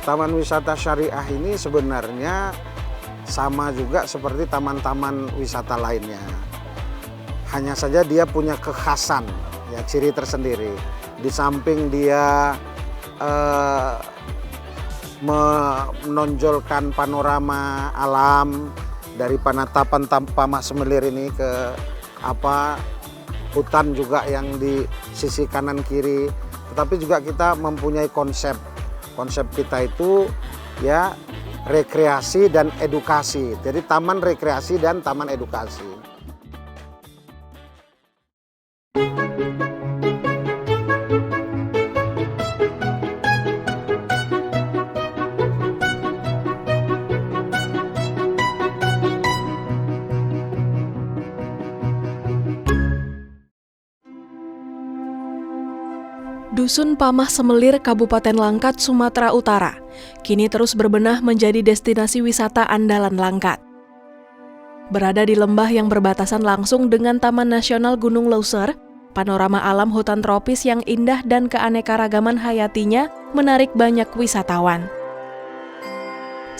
Taman wisata syariah ini sebenarnya sama juga seperti taman-taman wisata lainnya. Hanya saja dia punya kekhasan, ya, ciri tersendiri. Di samping dia menonjolkan panorama alam dari penatapan Pamas Semelir ini ke hutan juga yang di sisi kanan kiri. Tetapi juga kita mempunyai konsep kita itu ya rekreasi dan edukasi. Jadi taman rekreasi dan taman edukasi. Dusun Pamah Semelir, Kabupaten Langkat, Sumatera Utara, kini terus berbenah menjadi destinasi wisata andalan Langkat. Berada di lembah yang berbatasan langsung dengan Taman Nasional Gunung Leuser, panorama alam hutan tropis yang indah dan keanekaragaman hayatinya menarik banyak wisatawan.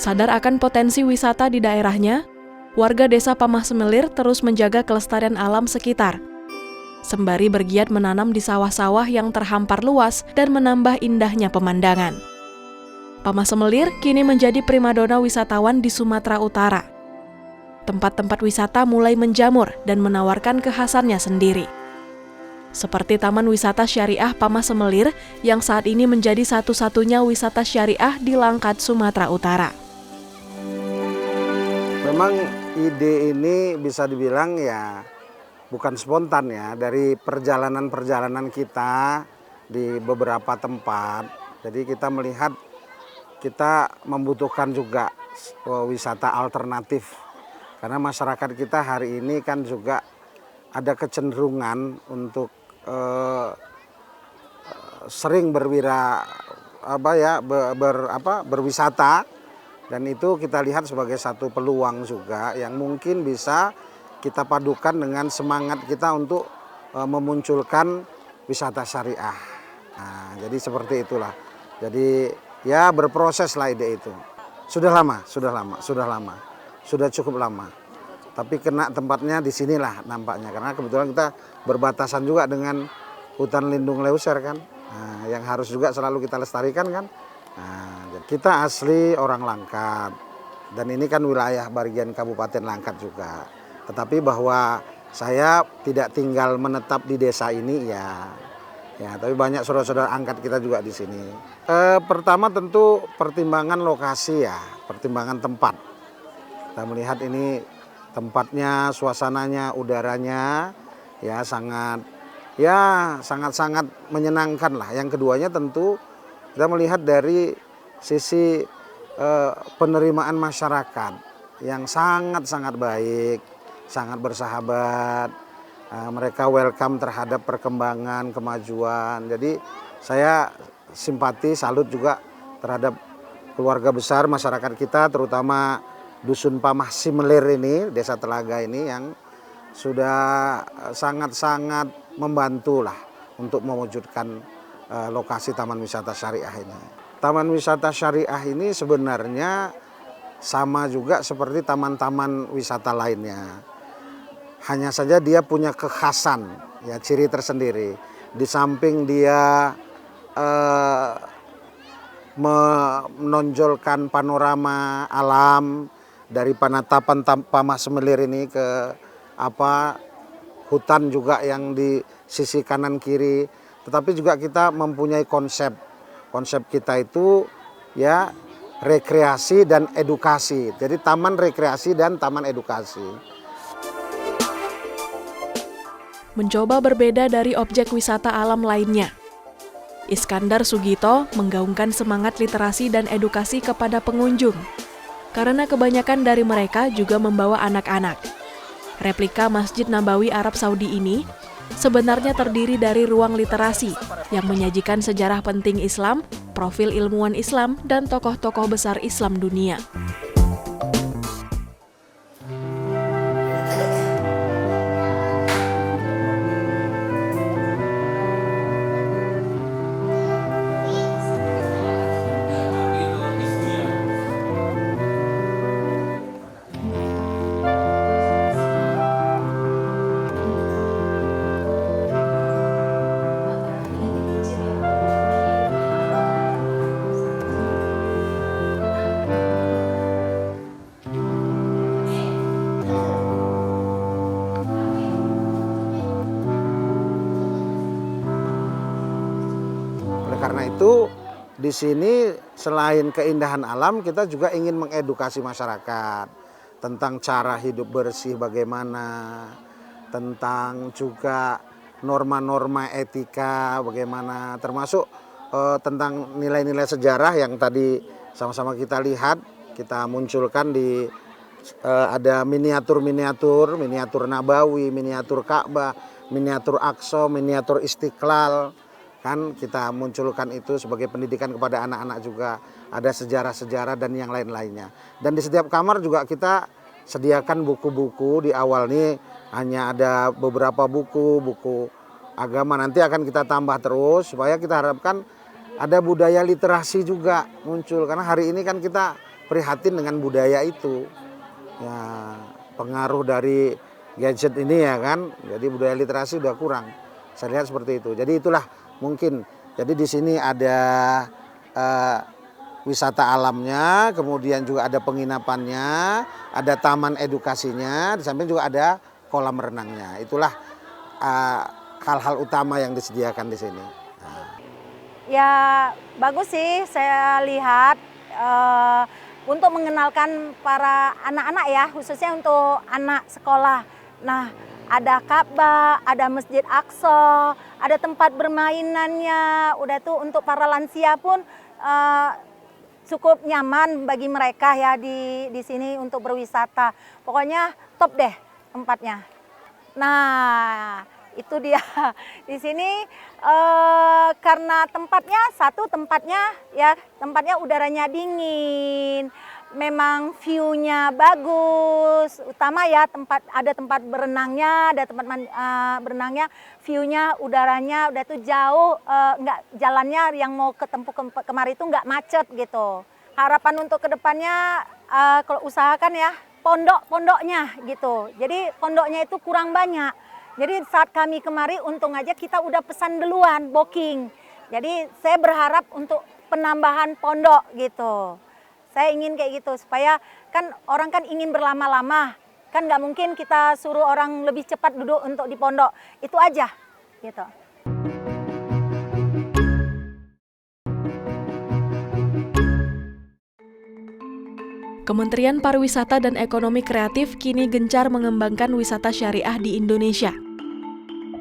Sadar akan potensi wisata di daerahnya, warga desa Pamah Semelir terus menjaga kelestarian alam sekitar, sembari bergiat menanam di sawah-sawah yang terhampar luas dan menambah indahnya pemandangan. Pamah Semelir kini menjadi primadona wisatawan di Sumatera Utara. Tempat-tempat wisata mulai menjamur dan menawarkan kekhasannya sendiri. Seperti Taman Wisata Syariah Pamah Semelir yang saat ini menjadi satu-satunya wisata syariah di Langkat, Sumatera Utara. Memang ide ini bisa dibilang ya bukan spontan ya, dari perjalanan-perjalanan kita di beberapa tempat. Jadi kita melihat kita membutuhkan juga wisata alternatif. Karena masyarakat kita hari ini kan juga ada kecenderungan untuk sering berwisata, dan itu kita lihat sebagai satu peluang juga yang mungkin bisa kita padukan dengan semangat kita untuk memunculkan wisata syariah. Nah, jadi seperti itulah. Jadi ya berproses lah ide itu. Sudah cukup lama. Tapi kena tempatnya di sinilah nampaknya, karena kebetulan kita berbatasan juga dengan hutan lindung Leuser kan. Nah, yang harus juga selalu kita lestarikan kan. Nah, kita asli orang Langkat dan ini kan wilayah bagian Kabupaten Langkat juga. Tetapi bahwa saya tidak tinggal menetap di desa ini ya, tapi banyak saudara-saudara angkat kita juga di sini. Pertama tentu pertimbangan lokasi ya, pertimbangan tempat. Kita melihat ini tempatnya, suasananya, udaranya ya sangat menyenangkan lah. Yang keduanya tentu kita melihat dari sisi penerimaan masyarakat yang sangat baik, sangat bersahabat, mereka welcome terhadap perkembangan, kemajuan. Jadi saya simpati, salut juga terhadap keluarga besar masyarakat kita, terutama Dusun Pamah Semelir ini, Desa Telaga ini yang sudah sangat membantu lah untuk mewujudkan lokasi Taman Wisata Syariah ini. Taman Wisata Syariah ini sebenarnya sama juga seperti taman-taman wisata lainnya. Hanya saja dia punya kekhasan, ya, ciri tersendiri. Di samping dia menonjolkan panorama alam dari penatapan Pamas Semelir ini ke hutan juga yang di sisi kanan kiri. Tetapi juga kita mempunyai konsep kita itu ya rekreasi dan edukasi. Jadi taman rekreasi dan taman edukasi. Mencoba berbeda dari objek wisata alam lainnya, Iskandar Sugito menggaungkan semangat literasi dan edukasi kepada pengunjung, karena kebanyakan dari mereka juga membawa anak-anak. Replika Masjid Nabawi Arab Saudi ini sebenarnya terdiri dari ruang literasi yang menyajikan sejarah penting Islam, profil ilmuwan Islam, dan tokoh-tokoh besar Islam dunia. itu di sini selain keindahan alam, kita juga ingin mengedukasi masyarakat tentang cara hidup bersih bagaimana, tentang juga norma-norma etika bagaimana, termasuk tentang nilai-nilai sejarah yang tadi sama-sama kita lihat, kita munculkan di ada miniatur Nabawi, miniatur Ka'bah, miniatur Aqsa, miniatur Istiqlal. Kan kita munculkan itu sebagai pendidikan kepada anak-anak juga. Ada sejarah-sejarah dan yang lain-lainnya. Dan di setiap kamar juga kita sediakan buku-buku. Di awal nih hanya ada beberapa buku agama. Nanti akan kita tambah terus supaya kita harapkan ada budaya literasi juga muncul. Karena hari ini kan kita prihatin dengan budaya itu. Ya, pengaruh dari gadget ini ya kan. Jadi budaya literasi udah kurang. Saya lihat seperti itu. Jadi itulah mungkin. Jadi di sini ada wisata alamnya, kemudian juga ada penginapannya, ada taman edukasinya, di samping juga ada kolam renangnya. Itulah hal-hal utama yang disediakan di sini. Ya bagus sih saya lihat untuk mengenalkan para anak-anak ya, khususnya untuk anak sekolah. Nah, ada Ka'bah, ada Masjid Aqsa, ada tempat bermainannya. Udah tuh untuk para lansia pun cukup nyaman bagi mereka ya di sini untuk berwisata. Pokoknya top deh tempatnya. Nah, itu dia. Di sini karena tempatnya udaranya dingin. Memang view-nya bagus, utama ya ada tempat berenangnya, berenangnya, view-nya, udaranya udah tuh jauh, nggak jalannya yang mau ketempuh kemari itu nggak macet gitu. Harapan untuk kedepannya kalau usahakan ya pondoknya gitu. Jadi pondoknya itu kurang banyak. Jadi saat kami kemari untung aja kita udah pesan duluan booking. Jadi saya berharap untuk penambahan pondok gitu. Saya ingin kayak gitu supaya kan orang kan ingin berlama-lama, kan nggak mungkin kita suruh orang lebih cepat duduk untuk di pondok, itu aja gitu. Kementerian Pariwisata dan Ekonomi Kreatif kini gencar mengembangkan wisata syariah di Indonesia.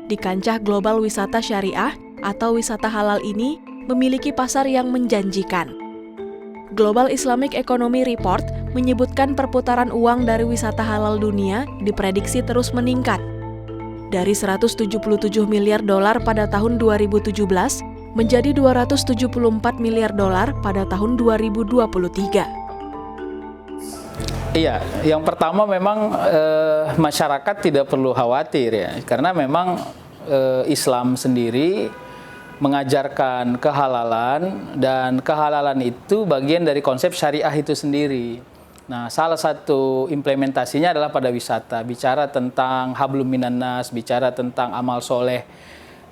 Di kancah global wisata syariah atau wisata halal ini memiliki pasar yang menjanjikan. Global Islamic Economy Report menyebutkan perputaran uang dari wisata halal dunia diprediksi terus meningkat. Dari 177 miliar dolar pada tahun 2017 menjadi 274 miliar dolar pada tahun 2023. Iya, yang pertama memang masyarakat tidak perlu khawatir ya, karena memang Islam sendiri mengajarkan kehalalan, dan kehalalan itu bagian dari konsep syariah itu sendiri. Nah, salah satu implementasinya adalah pada wisata, bicara tentang hablum minan nas, bicara tentang amal soleh.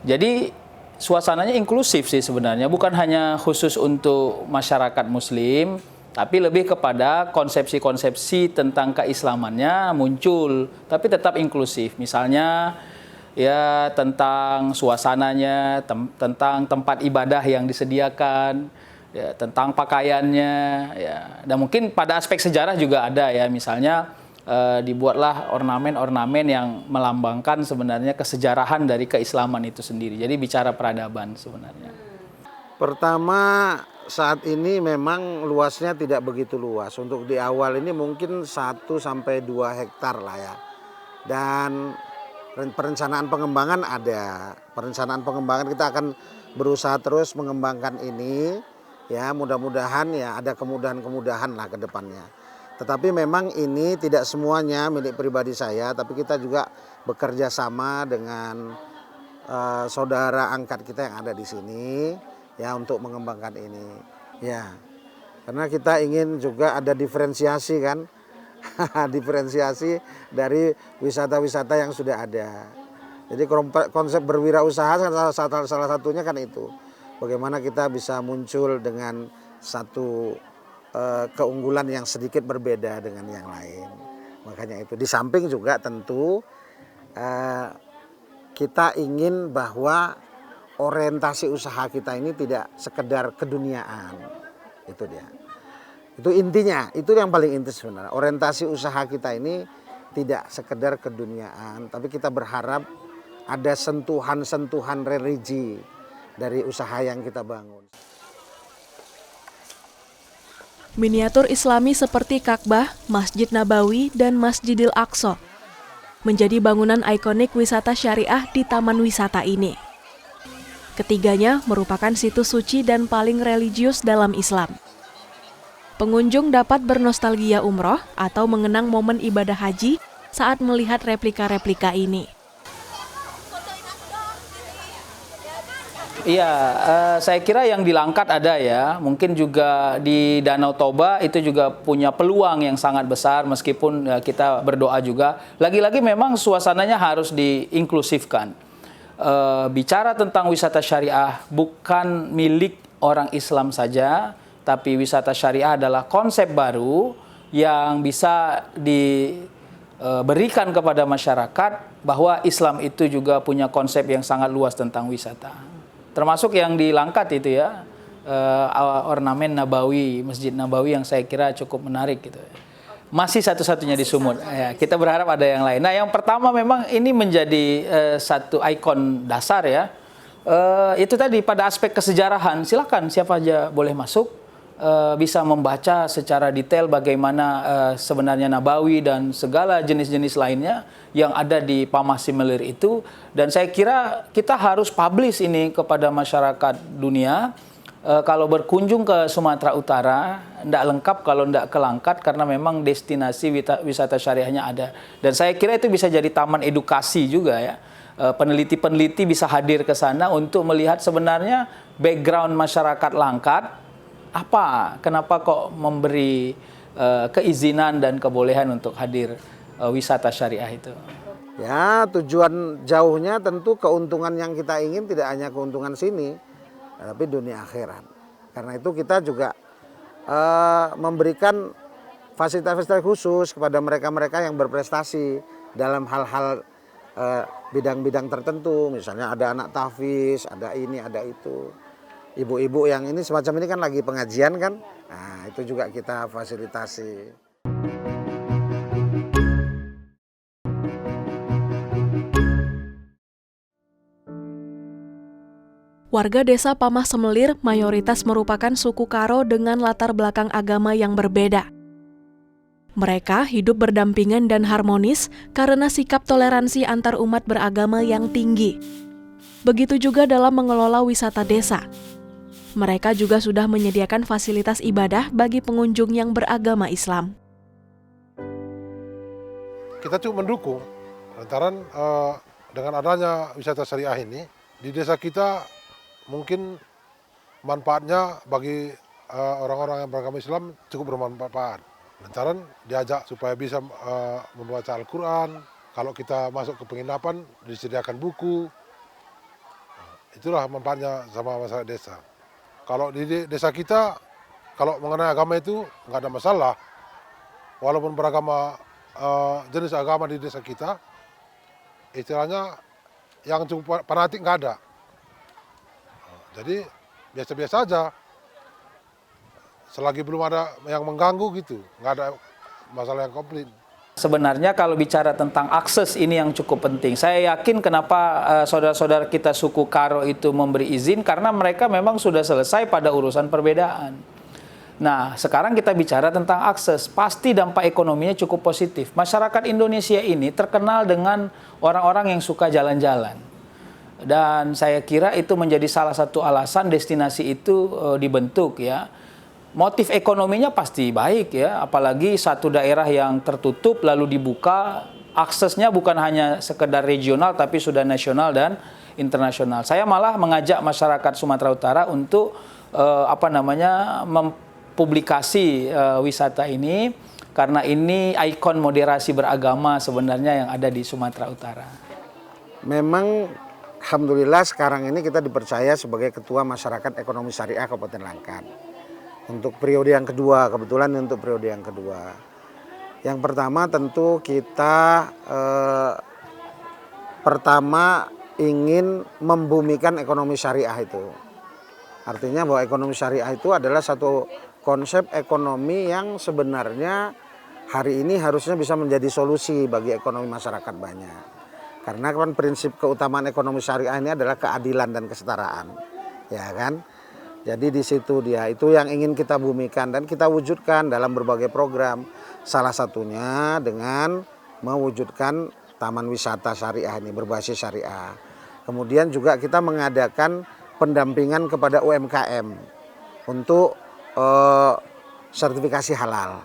Jadi suasananya inklusif sih sebenarnya, bukan hanya khusus untuk masyarakat muslim, tapi lebih kepada konsepsi-konsepsi tentang keislamannya muncul, tapi tetap inklusif. Misalnya ya tentang suasananya, tentang tempat ibadah yang disediakan, ya, tentang pakaiannya, ya. Dan mungkin pada aspek sejarah juga ada ya, misalnya dibuatlah ornamen-ornamen yang melambangkan sebenarnya kesejarahan dari keislaman itu sendiri. Jadi bicara peradaban sebenarnya. Pertama, saat ini memang luasnya tidak begitu luas. Untuk di awal ini mungkin 1 sampai 2 hektar lah ya. Dan perencanaan pengembangan ada. Perencanaan pengembangan kita akan berusaha terus mengembangkan ini. Ya, mudah-mudahan ya ada kemudahan-kemudahan lah ke depannya. Tetapi memang ini tidak semuanya milik pribadi saya, tapi kita juga bekerja sama dengan saudara angkat kita yang ada di sini ya untuk mengembangkan ini. Ya. Karena kita ingin juga ada diferensiasi kan. Diferensiasi dari wisata-wisata yang sudah ada. Jadi konsep berwirausaha salah satunya kan itu. Bagaimana kita bisa muncul dengan satu keunggulan yang sedikit berbeda dengan yang lain. Makanya itu. Di samping juga tentu kita ingin bahwa orientasi usaha kita ini tidak sekedar keduniaan. Itu dia. Itu intinya, itu yang paling inti sebenarnya. Orientasi usaha kita ini tidak sekedar keduniaan, tapi kita berharap ada sentuhan-sentuhan religi dari usaha yang kita bangun. Miniatur Islami seperti Ka'bah, Masjid Nabawi, dan Masjidil Aqsa menjadi bangunan ikonik wisata syariah di taman wisata ini. Ketiganya merupakan situs suci dan paling religius dalam Islam. Pengunjung dapat bernostalgia umroh atau mengenang momen ibadah haji saat melihat replika-replika ini. Iya, saya kira yang di Langkat ada ya, mungkin juga di Danau Toba itu juga punya peluang yang sangat besar meskipun kita berdoa juga. Lagi-lagi memang suasananya harus diinklusifkan. Bicara tentang wisata syariah bukan milik orang Islam saja, tapi wisata syariah adalah konsep baru yang bisa diberikan kepada masyarakat bahwa Islam itu juga punya konsep yang sangat luas tentang wisata. Termasuk yang di Langkat itu ya, ornamen Nabawi, Masjid Nabawi yang saya kira cukup menarik gitu. Masih satu-satunya di Sumut. Ya, kita berharap ada yang lain. Nah, yang pertama memang ini menjadi satu ikon dasar ya. Itu tadi pada aspek kesejarahan, silakan siapa aja boleh masuk, bisa membaca secara detail bagaimana sebenarnya Nabawi dan segala jenis-jenis lainnya yang ada di Pamah Simelir itu. Dan saya kira kita harus publish ini kepada masyarakat dunia. Kalau berkunjung ke Sumatera Utara, tidak lengkap kalau tidak ke Langkat karena memang destinasi wisata syariahnya ada. Dan saya kira itu bisa jadi taman edukasi juga ya. Peneliti-peneliti bisa hadir ke sana untuk melihat sebenarnya background masyarakat Langkat, apa, kenapa kok memberi keizinan dan kebolehan untuk hadir wisata syariah itu. Ya, tujuan jauhnya tentu keuntungan yang kita ingin tidak hanya keuntungan sini, tapi dunia akhirat. Karena itu kita juga memberikan fasilitas-fasilitas khusus kepada mereka-mereka yang berprestasi dalam hal-hal bidang-bidang tertentu. Misalnya ada anak tahfiz, ada ini, ada itu. Ibu-ibu yang ini semacam ini kan lagi pengajian kan, nah itu juga kita fasilitasi. Warga desa Pamah Semelir mayoritas merupakan suku Karo dengan latar belakang agama yang berbeda. Mereka hidup berdampingan dan harmonis karena sikap toleransi antar umat beragama yang tinggi. Begitu juga dalam mengelola wisata desa. Mereka juga sudah menyediakan fasilitas ibadah bagi pengunjung yang beragama Islam. Kita cukup mendukung lantaran dengan adanya wisata syariah ini di desa kita mungkin manfaatnya bagi orang-orang yang beragama Islam cukup bermanfaat. Lantaran diajak supaya bisa membaca Al-Quran. Kalau kita masuk ke penginapan disediakan buku. Itulah manfaatnya sama masyarakat desa. Kalau di desa kita, kalau mengenai agama itu nggak ada masalah. Walaupun beragama jenis agama di desa kita, istilahnya yang cukup fanatik nggak ada. Jadi biasa-biasa aja, selagi belum ada yang mengganggu gitu, nggak ada masalah yang komplit. Sebenarnya kalau bicara tentang akses ini yang cukup penting. Saya yakin kenapa saudara-saudara kita suku Karo itu memberi izin, karena mereka memang sudah selesai pada urusan perbedaan. Nah, sekarang kita bicara tentang akses. Pasti dampak ekonominya cukup positif. Masyarakat Indonesia ini terkenal dengan orang-orang yang suka jalan-jalan. Dan saya kira itu menjadi salah satu alasan destinasi itu dibentuk ya. Motif ekonominya pasti baik ya, apalagi satu daerah yang tertutup lalu dibuka, aksesnya bukan hanya sekedar regional tapi sudah nasional dan internasional. Saya malah mengajak masyarakat Sumatera Utara untuk mempublikasi wisata ini, karena ini ikon moderasi beragama sebenarnya yang ada di Sumatera Utara. Memang alhamdulillah sekarang ini kita dipercaya sebagai Ketua Masyarakat Ekonomi Syariah Kabupaten Langkat. Untuk periode yang kedua, kebetulan untuk periode yang kedua. Yang pertama tentu kita pertama ingin membumikan ekonomi syariah itu. Artinya bahwa ekonomi syariah itu adalah satu konsep ekonomi yang sebenarnya hari ini harusnya bisa menjadi solusi bagi ekonomi masyarakat banyak. Karena kan prinsip keutamaan ekonomi syariah ini adalah keadilan dan kesetaraan. Ya kan? Jadi di situ dia, itu yang ingin kita bumikan dan kita wujudkan dalam berbagai program. Salah satunya dengan mewujudkan taman wisata syariah ini berbasis syariah. Kemudian juga kita mengadakan pendampingan kepada UMKM untuk sertifikasi halal.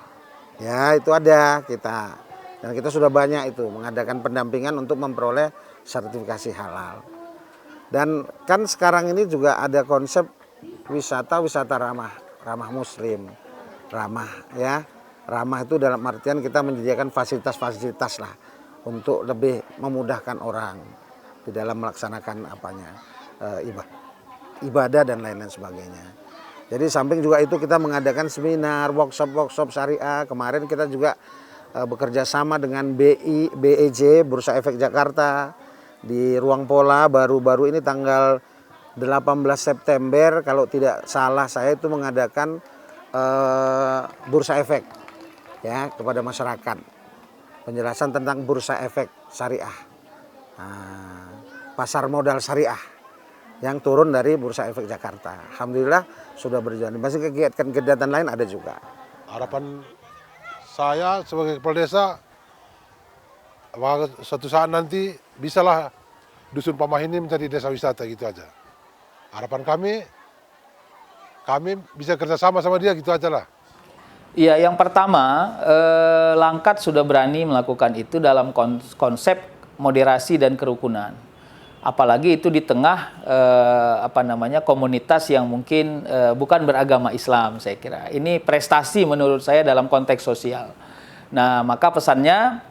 Ya, itu ada kita. Dan kita sudah banyak itu mengadakan pendampingan untuk memperoleh sertifikasi halal. Dan kan sekarang ini juga ada konsep wisata ramah muslim. Ramah ya. Ramah itu dalam artian kita menyediakan fasilitas-fasilitas lah untuk lebih memudahkan orang di dalam melaksanakan ibadah dan lain-lain sebagainya. Jadi samping juga itu kita mengadakan seminar, workshop syariah. Kemarin kita juga bekerja sama dengan BEJ, Bursa Efek Jakarta di Ruang Pola baru-baru ini tanggal 18 September kalau tidak salah saya itu mengadakan Bursa Efek ya kepada masyarakat. Penjelasan tentang Bursa Efek Syariah. Pasar modal syariah yang turun dari Bursa Efek Jakarta. Alhamdulillah sudah berjalan. Masih kegiatan lain ada juga. Harapan saya sebagai kepala desa, suatu saat nanti bisalah Dusun Pamah ini menjadi desa wisata gitu aja. Harapan kami bisa kerjasama sama dia gitu aja lah. Iya, yang pertama Langkat sudah berani melakukan itu dalam konsep moderasi dan kerukunan. Apalagi itu di tengah komunitas yang mungkin bukan beragama Islam, saya kira. Ini prestasi menurut saya dalam konteks sosial. Nah, maka pesannya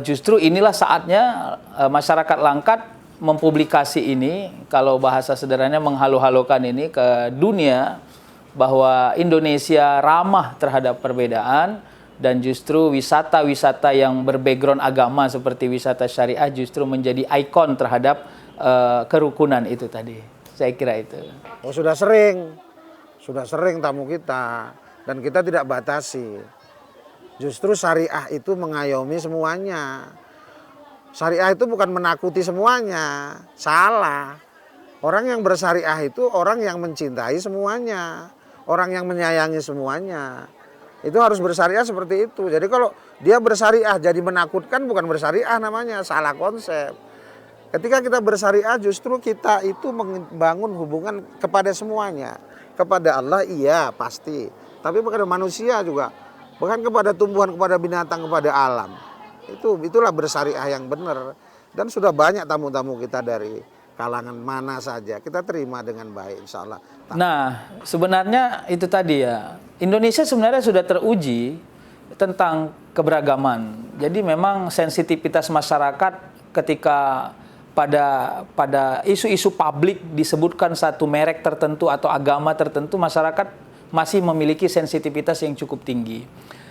justru inilah saatnya masyarakat Langkat mempublikasi ini, kalau bahasa sederhananya menghalu-halukan ini ke dunia bahwa Indonesia ramah terhadap perbedaan. Dan justru wisata-wisata yang berbackground agama seperti wisata syariah justru menjadi ikon terhadap kerukunan itu tadi. Saya kira itu. Oh, sudah sering tamu kita dan kita tidak batasi. Justru syariah itu mengayomi semuanya. Syariah itu bukan menakuti semuanya, salah. Orang yang bersyariah itu orang yang mencintai semuanya, orang yang menyayangi semuanya. Itu harus bersyariah seperti itu. Jadi kalau dia bersyariah jadi menakutkan, bukan bersyariah namanya, salah konsep. Ketika kita bersyariah justru kita itu membangun hubungan kepada semuanya. Kepada Allah iya pasti, tapi kepada manusia juga. Bahkan kepada tumbuhan, kepada binatang, kepada alam. Itulah bersyariah yang benar. Dan sudah banyak tamu-tamu kita dari kalangan mana saja kita terima dengan baik insya Allah. Nah, sebenarnya itu tadi ya, Indonesia sebenarnya sudah teruji tentang keberagaman. Jadi memang sensitivitas masyarakat ketika pada isu-isu publik disebutkan satu merek tertentu atau agama tertentu, masyarakat masih memiliki sensitivitas yang cukup tinggi.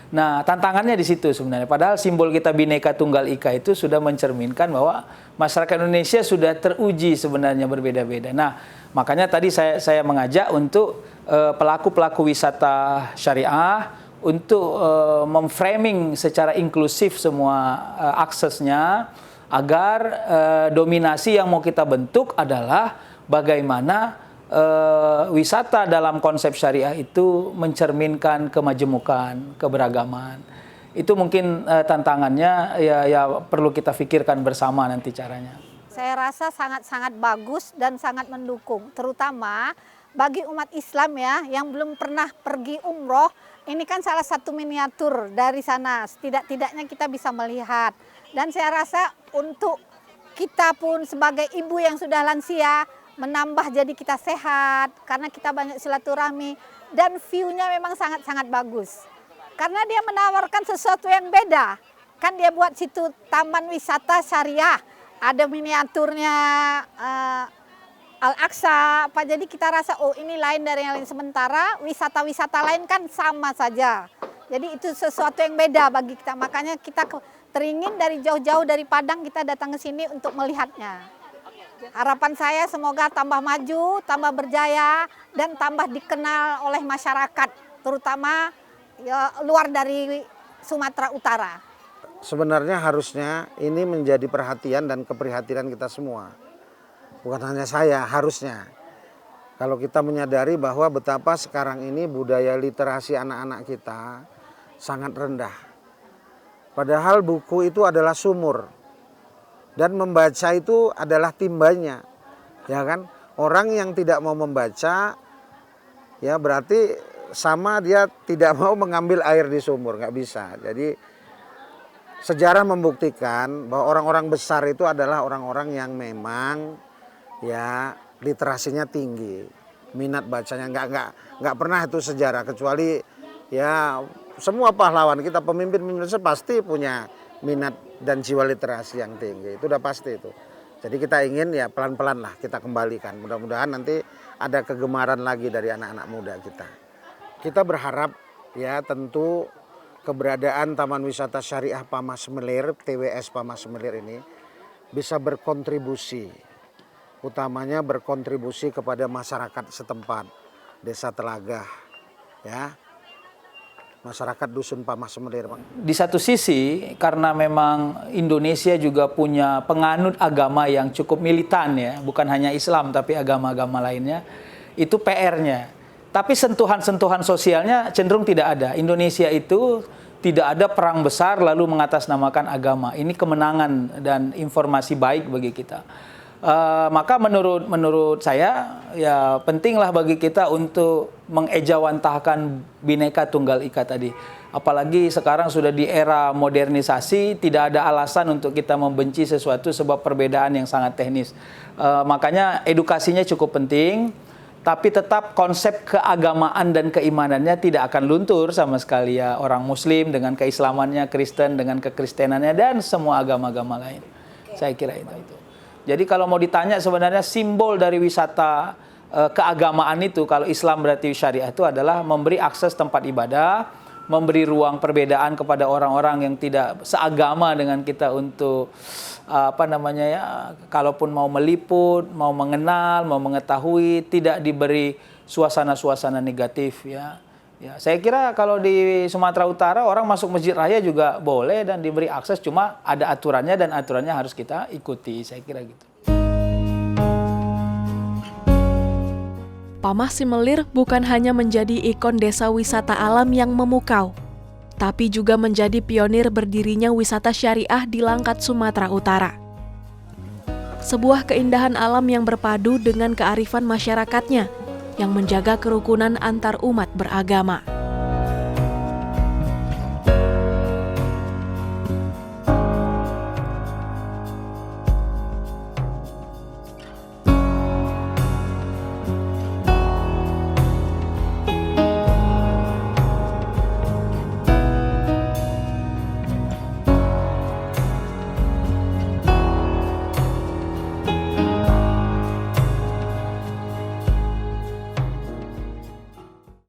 Nah, tantangannya di situ sebenarnya. Padahal simbol kita Bhinneka Tunggal Ika itu sudah mencerminkan bahwa masyarakat Indonesia sudah teruji sebenarnya berbeda-beda. Nah, makanya tadi saya mengajak untuk pelaku-pelaku wisata syariah untuk memframing secara inklusif semua aksesnya agar dominasi yang mau kita bentuk adalah bagaimana wisata dalam konsep syariah itu mencerminkan kemajemukan, keberagaman. Itu mungkin tantangannya ya perlu kita pikirkan bersama nanti caranya. Saya rasa sangat-sangat bagus dan sangat mendukung, terutama bagi umat Islam ya yang belum pernah pergi umroh. Ini kan salah satu miniatur dari sana, setidak-tidaknya kita bisa melihat. Dan saya rasa untuk kita pun sebagai ibu yang sudah lansia, menambah jadi kita sehat karena kita banyak silaturahmi dan view-nya memang sangat-sangat bagus. Karena dia menawarkan sesuatu yang beda. Kan dia buat situ taman wisata syariah, ada miniaturnya Al-Aqsa, apa jadi kita rasa oh ini lain dari yang lain, sementara wisata-wisata lain kan sama saja. Jadi itu sesuatu yang beda bagi kita. Makanya kita teringin dari jauh-jauh dari Padang kita datang ke sini untuk melihatnya. Harapan saya semoga tambah maju, tambah berjaya, dan tambah dikenal oleh masyarakat, terutama ya, luar dari Sumatera Utara. Sebenarnya harusnya ini menjadi perhatian dan keprihatinan kita semua. Bukan hanya saya, harusnya. Kalau kita menyadari bahwa betapa sekarang ini budaya literasi anak-anak kita sangat rendah. Padahal buku itu adalah sumur. Dan membaca itu adalah timbanya. Ya kan? Orang yang tidak mau membaca, ya berarti sama dia tidak mau mengambil air di sumur, nggak bisa. Jadi sejarah membuktikan bahwa orang-orang besar itu adalah orang-orang yang memang ya literasinya tinggi, minat bacanya nggak pernah itu sejarah, kecuali ya semua pahlawan kita, pemimpin Indonesia pasti punya minat dan jiwa literasi yang tinggi, itu udah pasti itu. Jadi kita ingin ya pelan-pelan lah kita kembalikan, mudah-mudahan nanti ada kegemaran lagi dari anak-anak muda kita. Kita berharap ya tentu keberadaan Taman Wisata Syariah Pamah Semelir, TWS Pamah Semelir ini bisa berkontribusi, utamanya berkontribusi kepada masyarakat setempat, Desa Telagah, ya, masyarakat Dusun Pamah Semelir. Di satu sisi, karena memang Indonesia juga punya penganut agama yang cukup militan ya, bukan hanya Islam tapi agama-agama lainnya, itu PR-nya. Tapi sentuhan-sentuhan sosialnya cenderung tidak ada. Indonesia itu tidak ada perang besar lalu mengatasnamakan agama. Ini kemenangan dan informasi baik bagi kita. Maka menurut saya ya pentinglah bagi kita untuk mengejawantahkan Bhinneka Tunggal Ika tadi. Apalagi sekarang sudah di era modernisasi, tidak ada alasan untuk kita membenci sesuatu sebab perbedaan yang sangat teknis. Makanya edukasinya cukup penting, tapi tetap konsep keagamaan dan keimanannya tidak akan luntur sama sekali ya. Orang Muslim dengan keislamannya, Kristen dengan kekristenannya, dan semua agama-agama lain. Saya kira itu. Jadi kalau mau ditanya sebenarnya simbol dari wisata keagamaan itu, kalau Islam berarti syariah itu adalah memberi akses tempat ibadah, memberi ruang perbedaan kepada orang-orang yang tidak seagama dengan kita untuk kalaupun mau meliput, mau mengenal, mau mengetahui, tidak diberi suasana-suasana negatif ya. Ya, saya kira kalau di Sumatera Utara orang masuk masjid raya juga boleh dan diberi akses, cuma ada aturannya dan aturannya harus kita ikuti, saya kira gitu. Pamah Semelir bukan hanya menjadi ikon desa wisata alam yang memukau, tapi juga menjadi pionir berdirinya wisata syariah di Langkat, Sumatera Utara. Sebuah keindahan alam yang berpadu dengan kearifan masyarakatnya, yang menjaga kerukunan antar umat beragama.